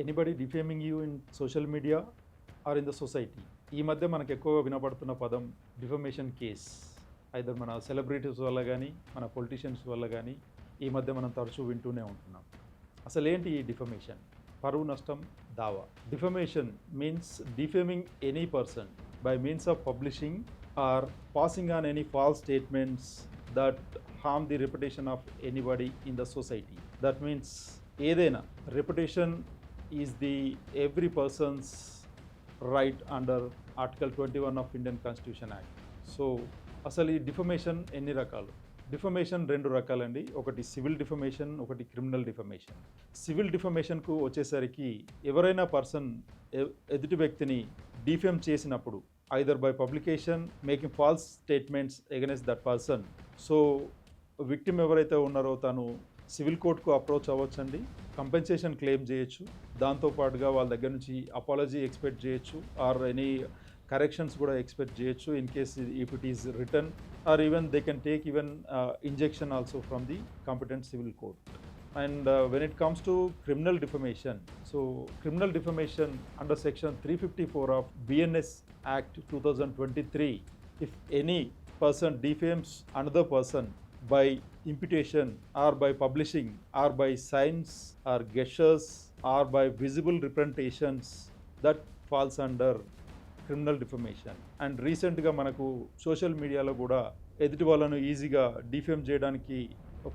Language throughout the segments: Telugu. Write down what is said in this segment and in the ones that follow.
Anybody defaming you in social media or in the society. ఈ మధ్య మనకు ఎక్కువగా వినపడుతున్న పదం డిఫమేషన్ కేస్. ఐదర్ మన సెలబ్రిటీస్ వల్ల కానీ మన పొలిటీషియన్స్ వల్ల కానీ ఈ మధ్య మనం తరచూ వింటూనే ఉంటున్నాం. అసలు ఏంటి ఈ డిఫమేషన్? పరువు నష్టం, దావా. Defamation means defaming any person by means of publishing or passing on any false statements that harm the reputation of anybody in the society. That means ఏదైనా reputation is the every person's right under Article 21 of Indian Constitution Act. So అసలు ఈ డిఫమేషన్ ఎన్ని రకాలు? డిఫమేషన్ రెండు రకాలండి. ఒకటి సివిల్ డిఫమేషన్, ఒకటి క్రిమినల్ డిఫమేషన్. సివిల్ డిఫమేషన్కు వచ్చేసరికి ఎవరైనా పర్సన్ ఎదుటి వ్యక్తిని డిఫేమ్ చేసినప్పుడు either by publication making falls statements against that person. So victim ఎవరైతే ఉన్నారో తను సివిల్ కోర్టుకు అప్రోచ్ అవ్వచ్చండి, కంపెన్సేషన్ క్లెయిమ్ చేయొచ్చు, దాంతోపాటుగా వాళ్ళ దగ్గర నుంచి అపాలజీ ఎక్స్పెక్ట్ చేయొచ్చు ఆర్ ఎనీ కరెక్షన్స్ కూడా ఎక్స్పెక్ట్ చేయొచ్చు in case if it is return or even they can take even injunction also from the competent civil court. And when it comes to criminal defamation, so criminal defamation under section 354 of BNS Act 2023, if any person defames another person by imputation or by publishing or by signs or gestures or by visible representations, that falls under criminal defamation. And రీసెంట్గా మనకు సోషల్ మీడియాలో కూడా ఎదుటి వాళ్ళను ఈజీగా డిఫేమ్ చేయడానికి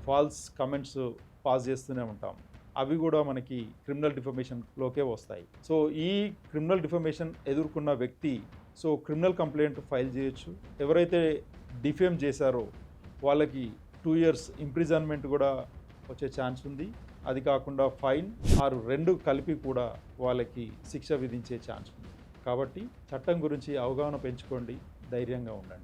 ఫాల్స్ కమెంట్స్ పాస్ చేస్తూనే ఉంటాం. అవి కూడా మనకి క్రిమినల్ డిఫమేషన్లోకే వస్తాయి. సో ఈ క్రిమినల్ డిఫమేషన్ ఎదుర్కొన్న వ్యక్తి సో క్రిమినల్ కంప్లైంట్ ఫైల్ చేయొచ్చు. ఎవరైతే డిఫేమ్ చేశారో వాళ్ళకి 2 years ఇంప్రిజన్మెంట్ కూడా వచ్చే ఛాన్స్ ఉంది. అది కాకుండా ఫైన్ ఆరు రెండు కలిపి కూడా వాళ్ళకి శిక్ష విధించే ఛాన్స్ ఉంది. కాబట్టి చట్టం గురించి అవగాహన పెంచుకోండి, ధైర్యంగా ఉండండి.